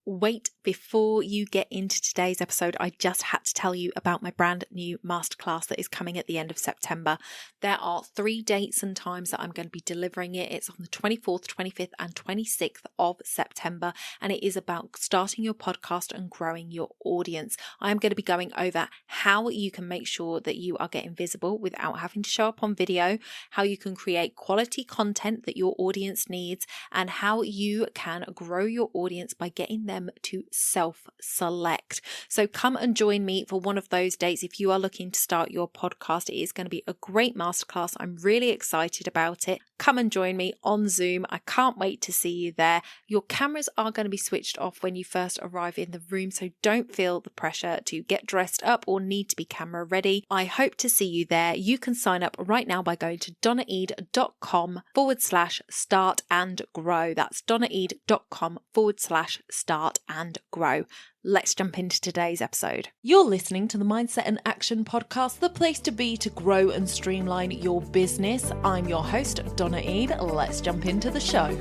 Wait, before you get into today's episode, I just had to tell you about my brand new masterclass that is coming at the end of September. There are 3 dates and times that I'm going to be delivering it. It's on the 24th, 25th and 26th of September, and it is about starting your podcast and growing your audience. I'm going to be going over how you can make sure that you are getting visible without having to show up on video, how you can create quality content that your audience needs, and how you can grow your audience by getting them to self-select. So come and join me for one of those dates. If you are looking to start your podcast, it is going to be a great masterclass. I'm really excited about it. Come and join me on Zoom. I can't wait to see you there. Your cameras are going to be switched off when you first arrive in the room, so don't feel the pressure to get dressed up or need to be camera ready. I hope to see you there. You can sign up right now by going to donnaeade.com/start and grow. That's donnaeade.com/start and grow. Let's jump into today's episode. You're listening to the Mindset and Action Podcast, the place to be to grow and streamline your business. I'm your host, Donna Eade. Let's jump into the show.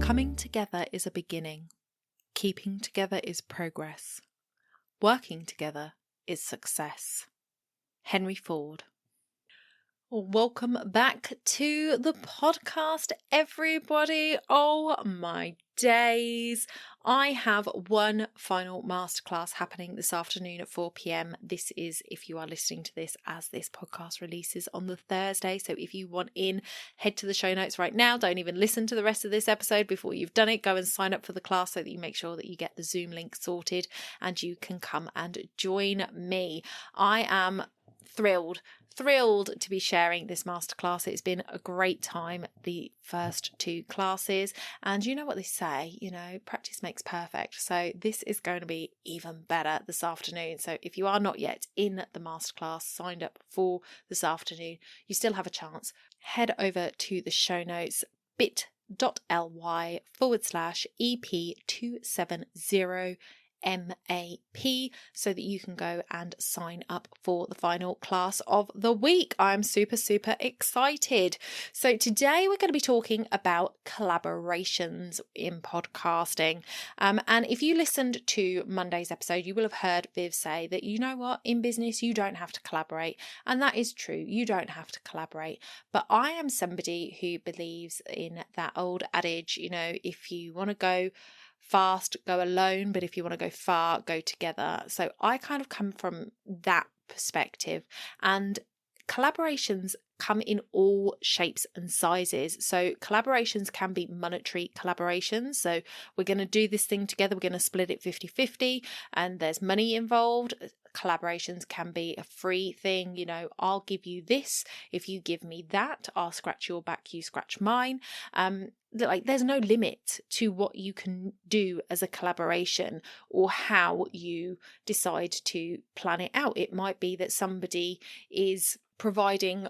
Coming together is a beginning. Keeping together is progress. Working together is success. Henry Ford. Welcome back to the podcast, everybody. Oh my days. I have one final masterclass happening this afternoon at 4 p.m. This is if you are listening to this as this podcast releases on the Thursday. So if you want in, head to the show notes right now. Don't even listen to the rest of this episode before you've done it. Go and sign up for the class so that you make sure that you get the Zoom link sorted and you can come and join me. I am thrilled to be sharing this masterclass. It's been a great time, the first 2 classes, and you know what they say, practice makes perfect. So this is going to be even better this afternoon. So if you are not yet in the masterclass, signed up for this afternoon, you still have a chance. Head over to the show notes, bit.ly/EP270 MAP, so that you can go and sign up for the final class of the week. I'm super excited. So today we're going to be talking about collaborations in podcasting. And if you listened to Monday's episode, you will have heard Viv say that, you know what, in business you don't have to collaborate. And that is true. You don't have to collaborate. But I am somebody who believes in that old adage, if you want to go fast, go alone, but if you want to go far, go together. So I kind of come from that perspective, and collaborations come in all shapes and sizes. So collaborations can be monetary collaborations. So we're going to do this thing together. We're going to split it 50-50 and there's money involved. Collaborations can be a free thing. I'll give you this. If you give me that, I'll scratch your back, you scratch mine. There's no limit to what you can do as a collaboration or how you decide to plan it out. It might be that somebody is providing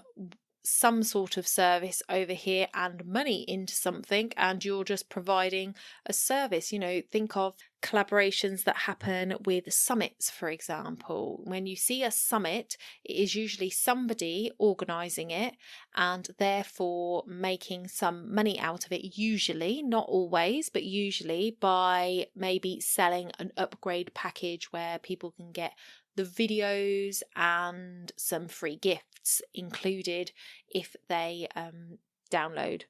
some sort of service over here and money into something, and you're just providing a service. Think of collaborations that happen with summits, for example. When you see a summit, it is usually somebody organising it and therefore making some money out of it, usually, not always, but usually by maybe selling an upgrade package where people can get the videos and some free gifts included if they download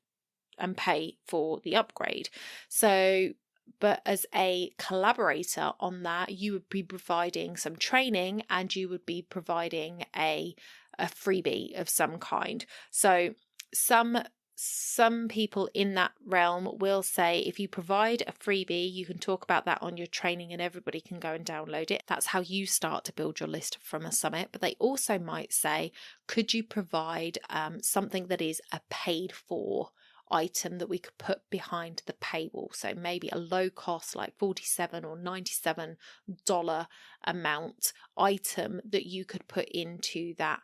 and pay for the upgrade. So, but as a collaborator on that, you would be providing some training and you would be providing a freebie of some kind. So some people in that realm will say if you provide a freebie, you can talk about that on your training and everybody can go and download it. That's how you start to build your list from a summit. But they also might say, could you provide something that is a paid for item that we could put behind the paywall? So maybe a low cost, like $47 or $97 amount item that you could put into that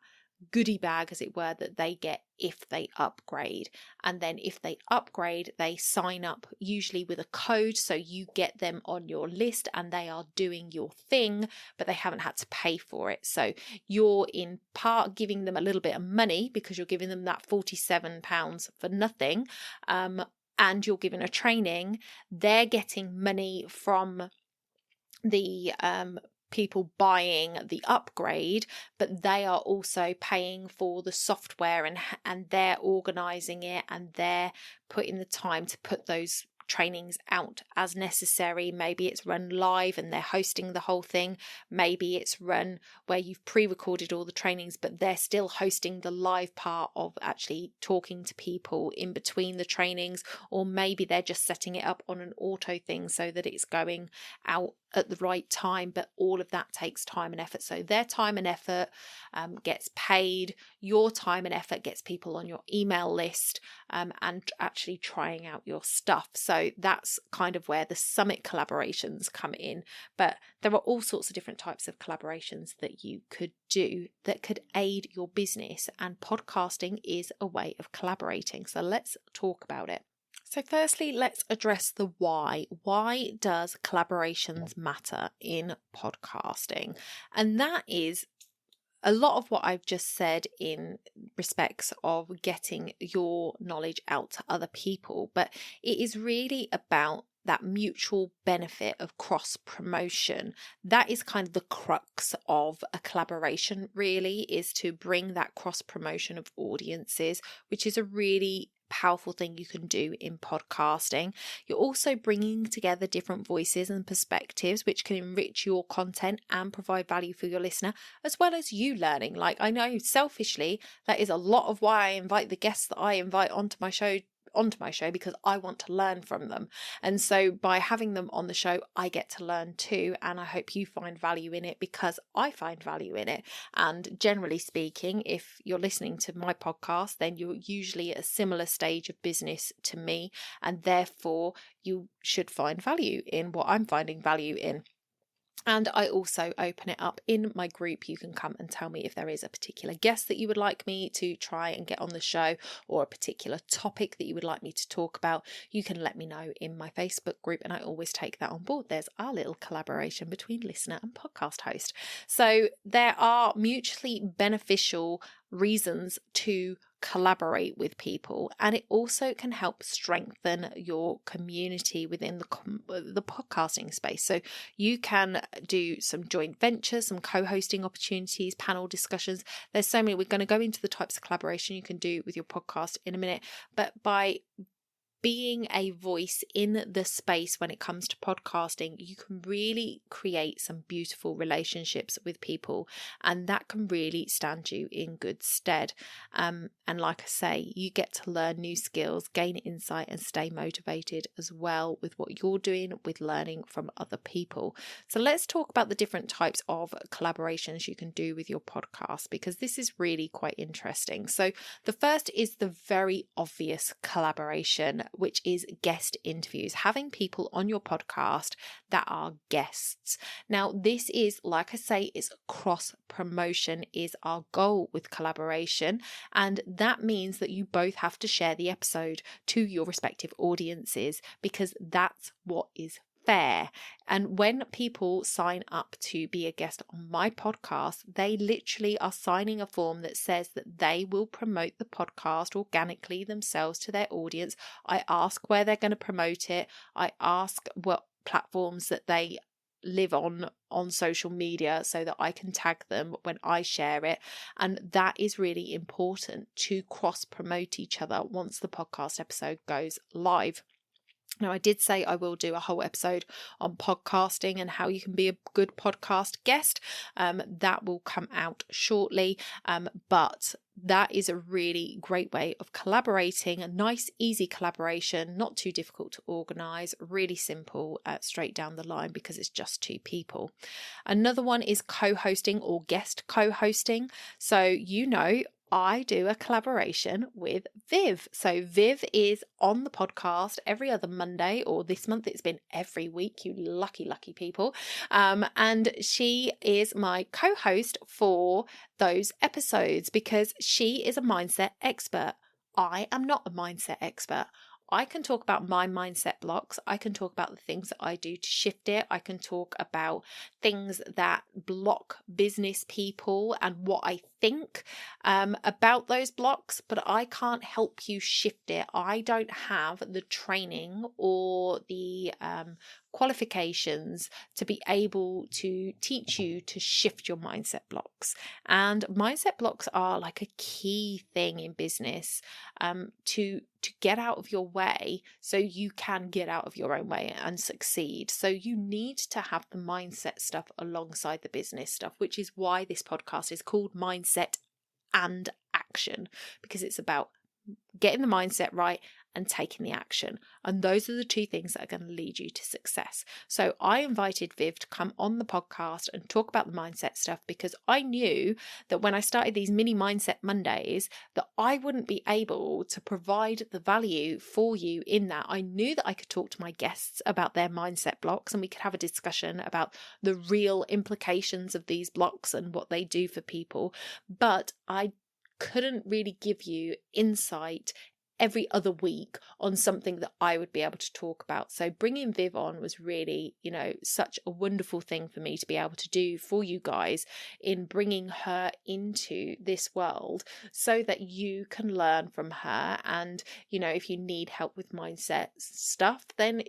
goodie bag, as it were, that they get if they upgrade. And then if they upgrade, they sign up usually with a code, so you get them on your list and they are doing your thing, but they haven't had to pay for it. So you're in part giving them a little bit of money because you're giving them that £47 for nothing, and you're giving a training. They're getting money from the people buying the upgrade, but they are also paying for the software, and they're organizing it, and they're putting the time to put those trainings out as necessary. Maybe it's run live and they're hosting the whole thing. Maybe it's run where you've pre-recorded all the trainings, but they're still hosting the live part of actually talking to people in between the trainings. Or maybe they're just setting it up on an auto thing so that it's going out at the right time, but all of that takes time and effort. So their time and effort gets paid. Your time and effort gets people on your email list and actually trying out your stuff. So that's kind of where the summit collaborations come in. But there are all sorts of different types of collaborations that you could do that could aid your business, and podcasting is a way of collaborating. So let's talk about it. So firstly, let's address the why. Why does collaborations matter in podcasting? And that is a lot of what I've just said in respects of getting your knowledge out to other people, but it is really about that mutual benefit of cross promotion. That is kind of the crux of a collaboration, really, is to bring that cross promotion of audiences, which is a really powerful thing you can do in podcasting. You're also bringing together different voices and perspectives, which can enrich your content and provide value for your listener, as well as you learning. Like, I know selfishly that is a lot of why I invite the guests that I invite onto my show, because I want to learn from them. And so by having them on the show, I get to learn too. And I hope you find value in it because I find value in it. And generally speaking, if you're listening to my podcast, then you're usually at a similar stage of business to me. And therefore you should find value in what I'm finding value in. And I also open it up in my group. You can come and tell me if there is a particular guest that you would like me to try and get on the show, or a particular topic that you would like me to talk about. You can let me know in my Facebook group, and I always take that on board. There's our little collaboration between listener and podcast host. So there are mutually beneficial reasons to collaborate with people, and it also can help strengthen your community within the podcasting space. So you can do some joint ventures, some co-hosting opportunities, panel discussions. There's so many. We're going to go into the types of collaboration you can do with your podcast in a minute, but by being a voice in the space when it comes to podcasting, you can really create some beautiful relationships with people, and that can really stand you in good stead. And like I say, you get to learn new skills, gain insight, and stay motivated as well with what you're doing with learning from other people. So let's talk about the different types of collaborations you can do with your podcast, because this is really quite interesting. So the first is the very obvious collaboration, which is guest interviews, having people on your podcast that are guests. Now, this is, like I say, is cross promotion is our goal with collaboration. And that means that you both have to share the episode to your respective audiences, because that's what is fair. And when people sign up to be a guest on my podcast, they literally are signing a form that says that they will promote the podcast organically themselves to their audience. I ask where they're going to promote it. I ask what platforms that they live on social media so that I can tag them when I share it. And that is really important to cross promote each other once the podcast episode goes live. Now, I did say I will do a whole episode on podcasting and how you can be a good podcast guest. That will come out shortly. But that is a really great way of collaborating, a nice, easy collaboration, not too difficult to organise, really simple, straight down the line, because it's just two people. Another one is co-hosting or guest co-hosting. So, I do a collaboration with Viv. So Viv is on the podcast every other Monday, or this month it's been every week, you lucky, lucky people. And she is my co-host for those episodes because she is a mindset expert. I am not a mindset expert. I can talk about my mindset blocks. I can talk about the things that I do to shift it. I can talk about things that block business people and what I think about those blocks, but I can't help you shift it. I don't have the training or the qualifications to be able to teach you to shift your mindset blocks. And mindset blocks are like a key thing in business to get out of your way so you can get out of your own way and succeed. So you need to have the mindset stuff alongside the business stuff, which is why this podcast is called Mindset and Action, because it's about getting the mindset right and taking the action. And those are the two things that are going to lead you to success. So I invited Viv to come on the podcast and talk about the mindset stuff because I knew that when I started these mini mindset Mondays that I wouldn't be able to provide the value for you in that. I knew that I could talk to my guests about their mindset blocks and we could have a discussion about the real implications of these blocks and what they do for people. But I couldn't really give you insight every other week on something that I would be able to talk about. So bringing Viv on was really, such a wonderful thing for me to be able to do for you guys in bringing her into this world so that you can learn from her. And, if you need help with mindset stuff, then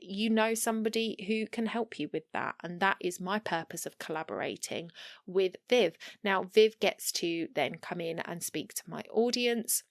somebody who can help you with that. And that is my purpose of collaborating with Viv. Now, Viv gets to then come in and speak to my audience.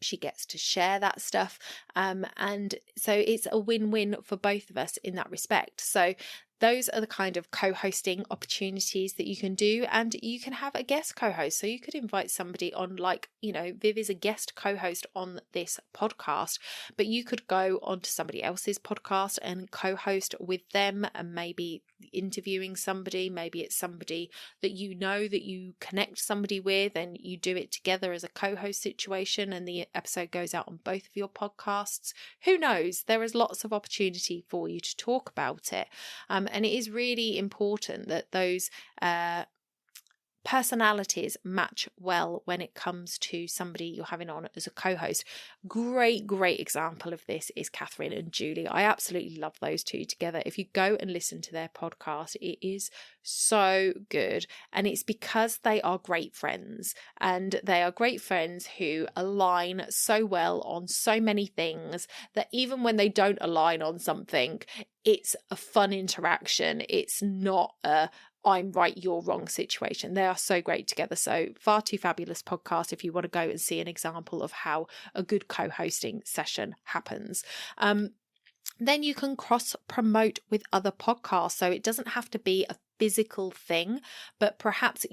She gets to share that stuff. And so it's a win-win for both of us in that respect. So those are the kind of co-hosting opportunities that you can do, and you can have a guest co-host. So you could invite somebody on, Viv is a guest co-host on this podcast, but you could go onto somebody else's podcast and co-host with them, and maybe interviewing somebody. Maybe it's somebody that that you connect somebody with, and you do it together as a co-host situation, and the episode goes out on both of your podcasts. Who knows? There is lots of opportunity for you to talk about it. And it is really important that those personalities match well when it comes to somebody you're having on as a co-host. Great example of this is Catherine and Julie. I absolutely love those two together. If you go and listen to their podcast, it is so good. And it's because they are great friends, and they are great friends who align so well on so many things that even when they don't align on something, it's a fun interaction. It's not a I'm right, you're wrong situation. They are so great together. So Far Too Fabulous podcast if you want to go and see an example of how a good co-hosting session happens. Then you can cross promote with other podcasts. So it doesn't have to be a physical thing, but perhaps,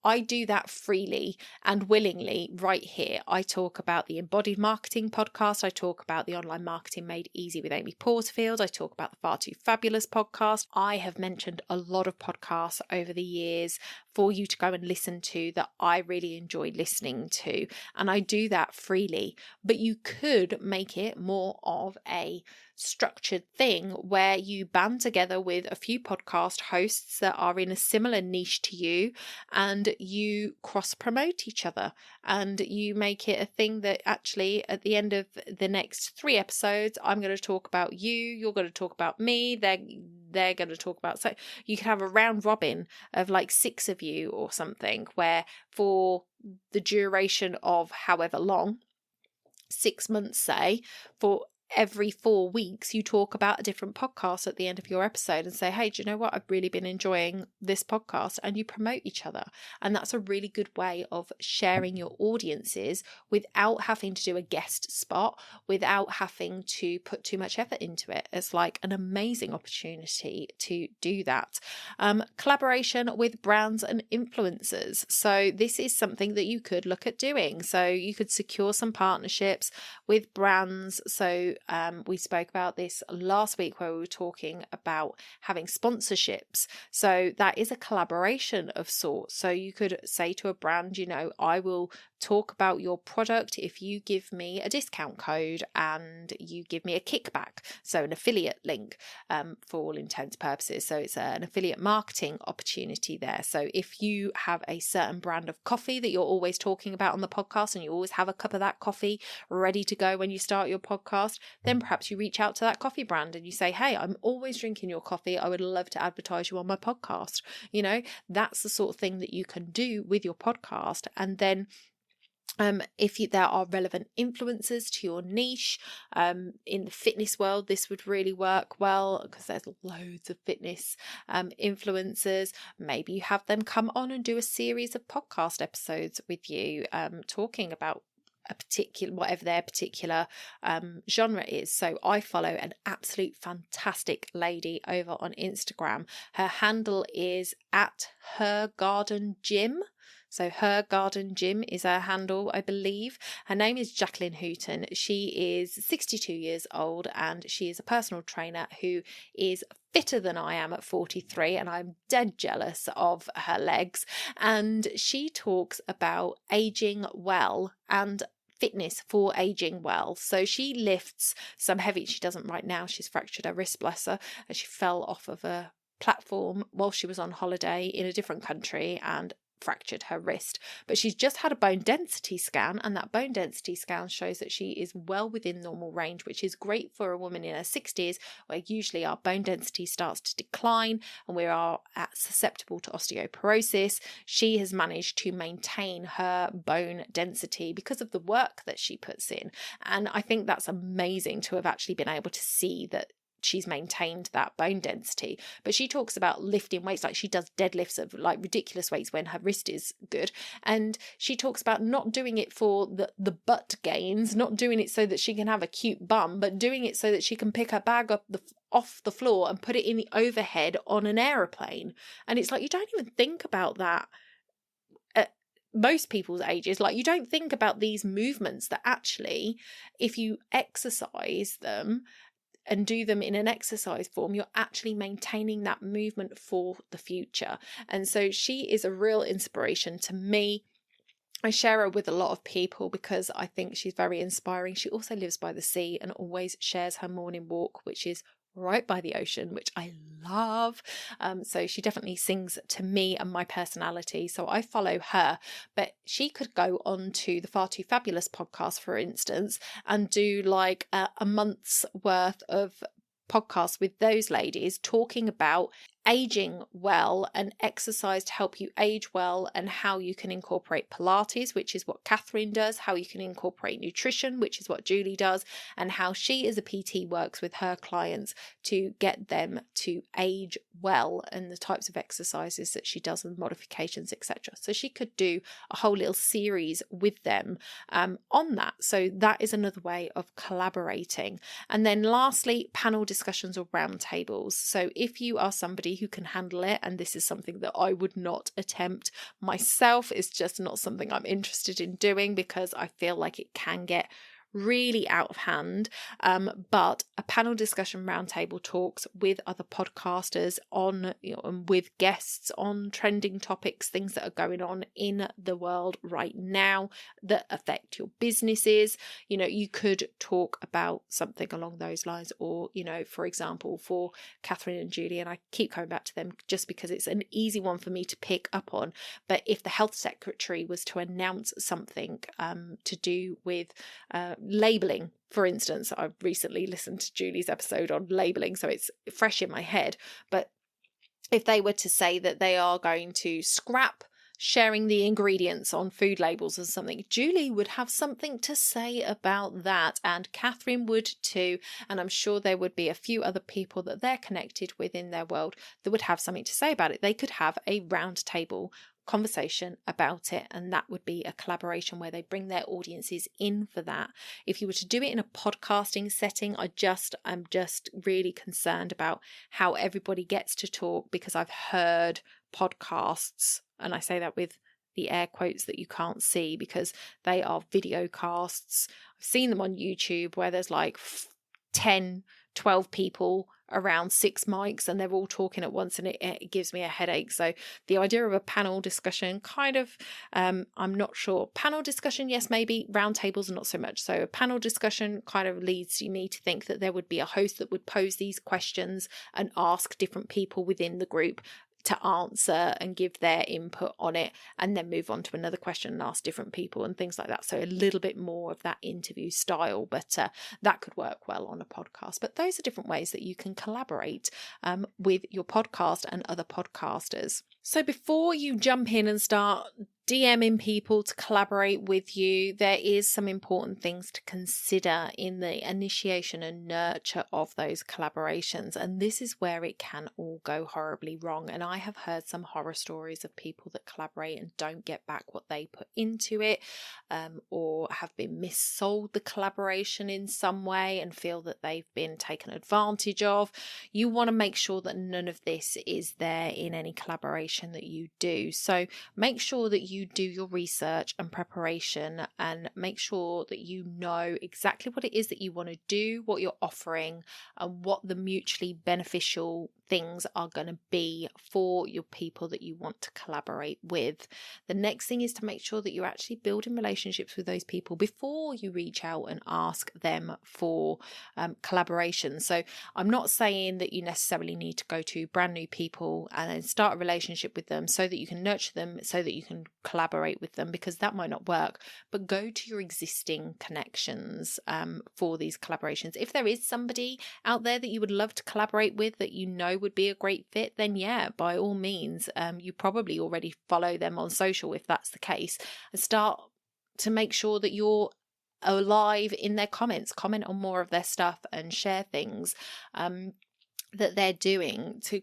I do that freely and willingly right here. I talk about the Embodied Marketing podcast. I talk about the Online Marketing Made Easy with Amy Porterfield. I talk about the Far Too Fabulous podcast. I have mentioned a lot of podcasts over the years for you to go and listen to that I really enjoy listening to. And I do that freely, but you could make it more of a structured thing where you band together with a few podcast hosts that are in a similar niche to you, and you cross promote each other, and you make it a thing that actually at the end of the next 3 episodes, I'm going to talk about you, you're going to talk about me, they're going to talk about, so you can have a round robin of like 6 of you or something, where for the duration of however long, 6 months say, for every 4 weeks you talk about a different podcast at the end of your episode and say, hey, do you know what, I've really been enjoying this podcast, and you promote each other. And that's a really good way of sharing your audiences without having to do a guest spot, without having to put too much effort into it. It's like an amazing opportunity to do that. Collaboration with brands and influencers. So this is something that you could look at doing. So you could secure some partnerships with brands. So we spoke about this last week where we were talking about having sponsorships. So that is a collaboration of sorts. So you could say to a brand, you know, I will talk about your product if you give me a discount code and you give me a kickback, so an affiliate link, for all intents purposes. So it's an affiliate marketing opportunity there. So if you have a certain brand of coffee that you're always talking about on the podcast and you always have a cup of that coffee ready to go when you start your podcast, then perhaps you reach out to that coffee brand and you say, hey, I'm always drinking your coffee, I would love to advertise you on my podcast. You know, that's the sort of thing that you can do with your podcast. And then if there are relevant influencers to your niche, in the fitness world, this would really work well because there's loads of fitness influencers. Maybe you have them come on and do a series of podcast episodes with you, talking about a particular, whatever their particular genre is. So I follow an absolute fantastic lady over on Instagram. Her handle is at Her Garden Gym. So Her Garden Gym is her handle, I believe. Her name is Jacqueline Hooton. She is 62 years old and she is a personal trainer who is fitter than I am at 43, and I'm dead jealous of her legs. And she talks about aging well and fitness for aging well. So she lifts some heavy, she doesn't right now, she's fractured her wrist, bless her, and she fell off of a platform while she was on holiday in a different country and fractured her wrist. But she's just had a bone density scan, and that bone density scan shows that she is well within normal range, which is great for a woman in her 60s, where usually our bone density starts to decline and we are susceptible to osteoporosis. She has managed to maintain her bone density because of the work that she puts in, and I think that's amazing to have actually been able to see that she's maintained that bone density. But she talks about lifting weights, like she does deadlifts of like ridiculous weights when her wrist is good, and she talks about not doing it for the butt gains, not doing it so that she can have a cute bum, but doing it so that she can pick her bag up off the floor and put it in the overhead on an aeroplane. And it's like, you don't even think about that at most people's ages. Like, you don't think about these movements that actually, if you exercise them and do them in an exercise form, you're actually maintaining that movement for the future. And so she is a real inspiration to me. I share her with a lot of people because I think she's very inspiring. She also lives by the sea and always shares her morning walk, which is right by the ocean, which I love. So she definitely sings to me and my personality. So I follow her, but she could go on to the Far Too Fabulous podcast, for instance, and do like a month's worth of podcasts with those ladies talking about aging well and exercise to help you age well, and how you can incorporate Pilates, which is what Catherine does, how you can incorporate nutrition, which is what Julie does, and how she as a PT works with her clients to get them to age well, and the types of exercises that she does and modifications, etc. So she could do a whole little series with them on that. So that is another way of collaborating. And then lastly, panel discussions or roundtables. So if you are somebody who can handle it, and this is something that I would not attempt myself, it's just not something I'm interested in doing because I feel like it can get really out of hand, but a panel discussion roundtable talks with other podcasters on, and with guests on trending topics, things that are going on in the world right now that affect your businesses. You could talk about something along those lines, or for example, for Catherine and Julie, and I keep coming back to them just because it's an easy one for me to pick up on, but if the health secretary was to announce something to do with labeling, for instance. I've recently listened to Julie's episode on labeling, so it's fresh in my head. But if they were to say that they are going to scrap sharing the ingredients on food labels or something, Julie would have something to say about that, and Catherine would too, and I'm sure there would be a few other people that they're connected with in their world that would have something to say about it. They could have a round table conversation about it, and that would be a collaboration where they bring their audiences in for that. If you were to do it in a podcasting setting, I'm just really concerned about how everybody gets to talk, because I've heard podcasts, and I say that with the air quotes that you can't see because they are video casts. I've seen them on YouTube where there's like 10, 12 people around 6 mics and they're all talking at once, and it gives me a headache. So the idea of a panel discussion kind of, I'm not sure. Panel discussion, yes, maybe. Round tables, not so much. So a panel discussion kind of leads me to think that there would be a host that would pose these questions and ask different people within the group to answer and give their input on it, and then move on to another question and ask different people and things like that. So a little bit more of that interview style, but that could work well on a podcast. But those are different ways that you can collaborate with your podcast and other podcasters. So before you jump in and start DMing people to collaborate with you, there is some important things to consider in the initiation and nurture of those collaborations. And this is where it can all go horribly wrong. And I have heard some horror stories of people that collaborate and don't get back what they put into it, or have been missold the collaboration in some way and feel that they've been taken advantage of. You want to make sure that none of this is there in any collaboration that you do. So make sure that you do your research and preparation, and make sure that you know exactly what it is that you want to do, what you're offering, and what the mutually beneficial things are going to be for your people that you want to collaborate with. The next thing is to make sure that you're actually building relationships with those people before you reach out and ask them for collaboration. So I'm not saying that you necessarily need to go to brand new people and then start a relationship with them so that you can nurture them, so that you can collaborate with them, because that might not work. But go to your existing connections for these collaborations. If there is somebody out there that you would love to collaborate with that you know would be a great fit, then yeah, by all means, you probably already follow them on social if that's the case, and start to make sure that you're alive in their comments. Comment on more of their stuff and share things that they're doing to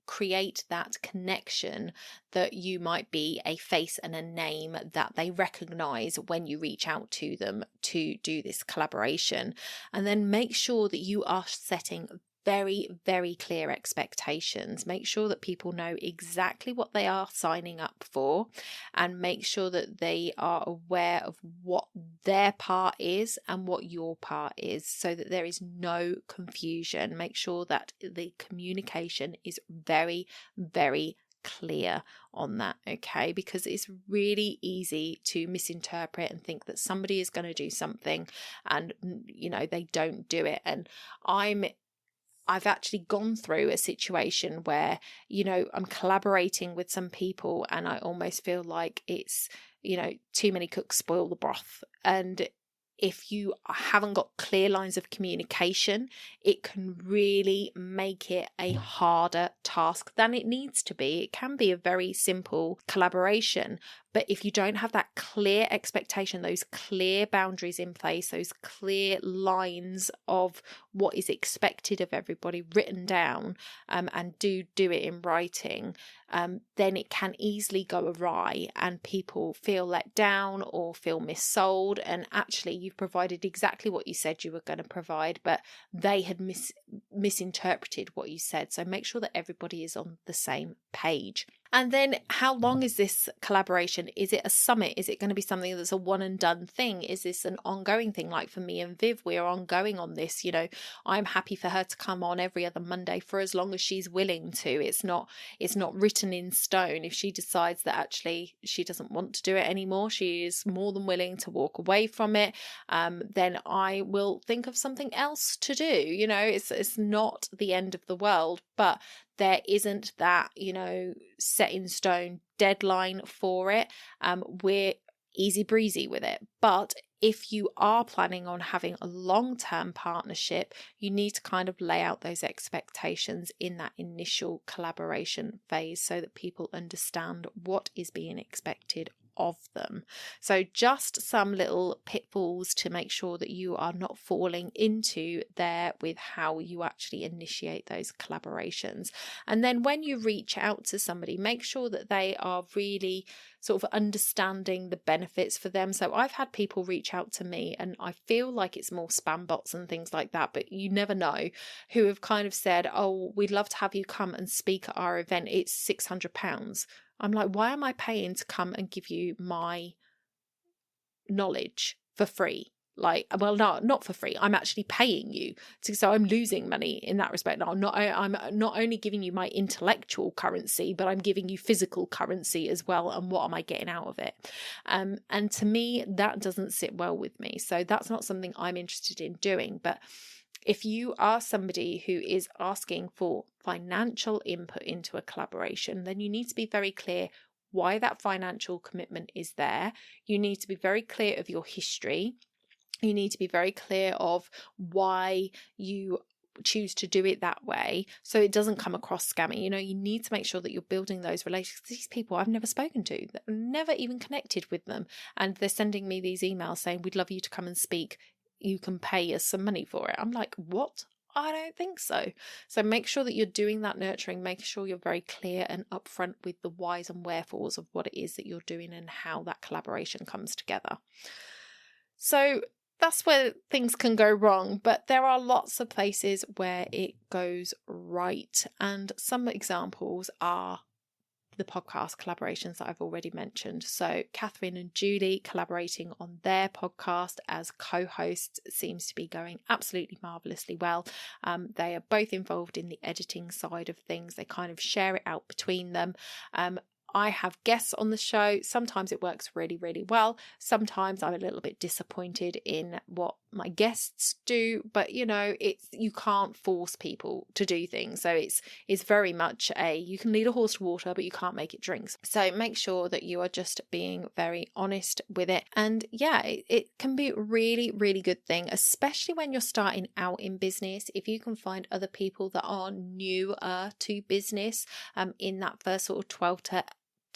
create that connection, that you might be a face and a name that they recognize when you reach out to them to do this collaboration. And then make sure that you are setting very, very clear expectations. Make sure that people know exactly what they are signing up for, and make sure that they are aware of what their part is and what your part is, so that there is no confusion. Make sure that the communication is very, very clear on that, okay? Because it's really easy to misinterpret and think that somebody is going to do something and, you know, they don't do it. And I've actually gone through a situation where, you know, I'm collaborating with some people and I almost feel like it's, you know, too many cooks spoil the broth. And if you haven't got clear lines of communication, it can really make it a harder task than it needs to be. It can be a very simple collaboration, but if you don't have that clear expectation, those clear boundaries in place, those clear lines of what is expected of everybody written down, and do it in writing, then it can easily go awry and people feel let down or feel missold. And actually you've provided exactly what you said you were going to provide, but they had misinterpreted what you said. So make sure that everybody is on the same page. And then how long is this collaboration? Is it a summit? Is it going to be something that's a one and done thing? Is this an ongoing thing? Like for me and Viv, we are ongoing on this. You know, I'm happy for her to come on every other Monday for as long as she's willing to. It's not written in stone. If she decides that actually she doesn't want to do it anymore, she is more than willing to walk away from it. Then I will think of something else to do. You know, it's not the end of the world, but there isn't that, you know, set in stone deadline for it. We're easy breezy with it. But if you are planning on having a long-term partnership, you need to kind of lay out those expectations in that initial collaboration phase so that people understand what is being expected of them. So just some little pitfalls to make sure that you are not falling into there with how you actually initiate those collaborations. And then when you reach out to somebody, make sure that they are really sort of understanding the benefits for them. So I've had people reach out to me and I feel like it's more spam bots and things like that, but you never know, who have kind of said, oh, we'd love to have you come and speak at our event. It's £600. I'm like, why am I paying to come and give you my knowledge for free? Like, well, not for free. I'm actually paying you. So I'm losing money in that respect. I'm not only giving you my intellectual currency, but I'm giving you physical currency as well. And what am I getting out of it? And to me, that doesn't sit well with me. So that's not something I'm interested in doing. But if you are somebody who is asking for financial input into a collaboration, then you need to be very clear why that financial commitment is there. You need to be very clear of your history. You need to be very clear of why you choose to do it that way, so it doesn't come across scammy. You need to make sure that you're building those relationships. These people I've never spoken to, I've never even connected with them, and they're sending me these emails saying, we'd love you to come and speak. You can pay us some money for it. I'm like, what? I don't think so. So make sure that you're doing that nurturing, make sure you're very clear and upfront with the whys and wherefores of what it is that you're doing and how that collaboration comes together. So that's where things can go wrong, but there are lots of places where it goes right. And some examples are the podcast collaborations that I've already mentioned. So Catherine and Julie collaborating on their podcast as co-hosts seems to be going absolutely marvelously well. They are both involved in the editing side of things. They kind of share it out between them. I have guests on the show. Sometimes it works really, really well. Sometimes I'm a little bit disappointed in what my guests do, but you can't force people to do things. So it's very much you can lead a horse to water, but you can't make it drink. So make sure that you are just being very honest with it. And yeah, it can be a really, really good thing, especially when you're starting out in business. If you can find other people that are newer to business in that first sort of 12 to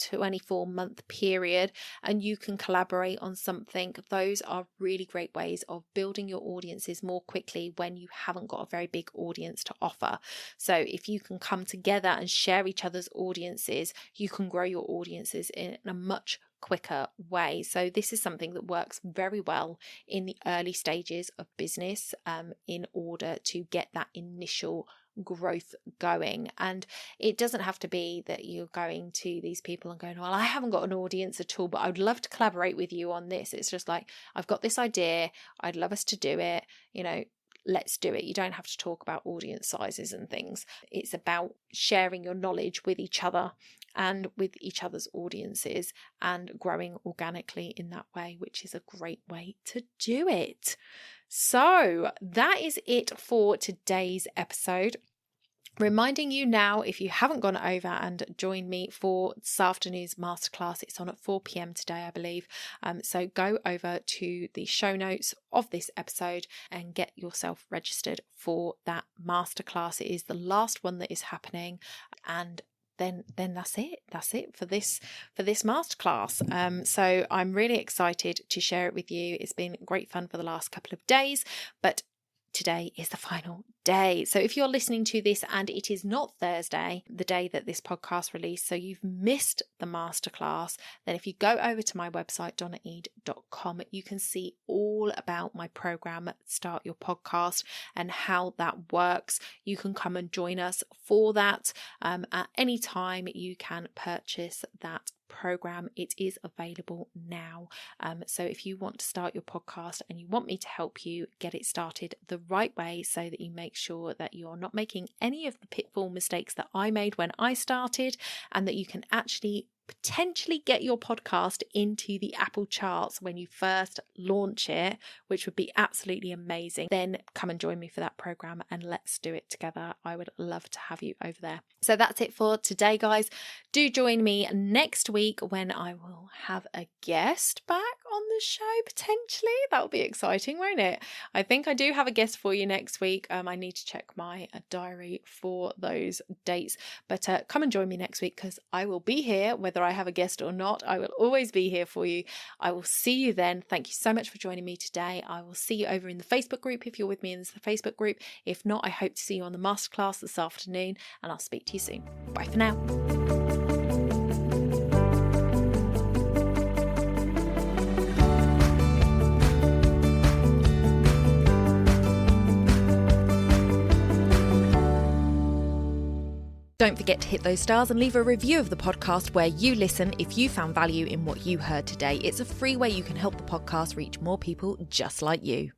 24-month period, and you can collaborate on something, those are really great ways of building your audiences more quickly when you haven't got a very big audience to offer. So if you can come together and share each other's audiences, you can grow your audiences in a much quicker way. So this is something that works very well in the early stages of business in order to get that initial growth going. And it doesn't have to be that you're going to these people and going, well, I haven't got an audience at all, but I would love to collaborate with you on this. It's just like, I've got this idea, I'd love us to do it, let's do it. You don't have to talk about audience sizes and things. It's about sharing your knowledge with each other and with each other's audiences and growing organically in that way, which is a great way to do it. So that is it for today's episode. Reminding you now, if you haven't gone over and joined me for this afternoon's masterclass, it's on at 4 p.m. today, I believe. So go over to the show notes of this episode and get yourself registered for that masterclass. It is the last one that is happening, and then that's it for this masterclass. So I'm really excited to share it with you. It's been great fun for the last couple of days, but today is the final day. So if you're listening to this and it is not Thursday, the day that this podcast released, so you've missed the masterclass, then if you go over to my website, donnaeade.com, you can see all about my program, Start Your Podcast, and how that works. You can come and join us for that. At any time you can purchase that program. It is available now. So if you want to start your podcast and you want me to help you get it started the right way so that you make sure that you're not making any of the pitfall mistakes that I made when I started, and that you can actually potentially get your podcast into the Apple charts when you first launch it, which would be absolutely amazing, then come and join me for that program and let's do it together. I would love to have you over there. So that's it for today, guys. Do join me next week when I will have a guest back on the show, potentially. That will be exciting, won't it? I think I do have a guest for you next week. I need to check my diary for those dates, but come and join me next week because I will be here whether I have a guest or not. I will always be here for you. I will see you then. Thank you so much for joining me today. I will see you over in the Facebook group if you're with me in the Facebook group. If not, I hope to see you on the masterclass this afternoon, and I'll speak to you soon. Bye for now. Don't forget to hit those stars and leave a review of the podcast where you listen if you found value in what you heard today. It's a free way you can help the podcast reach more people just like you.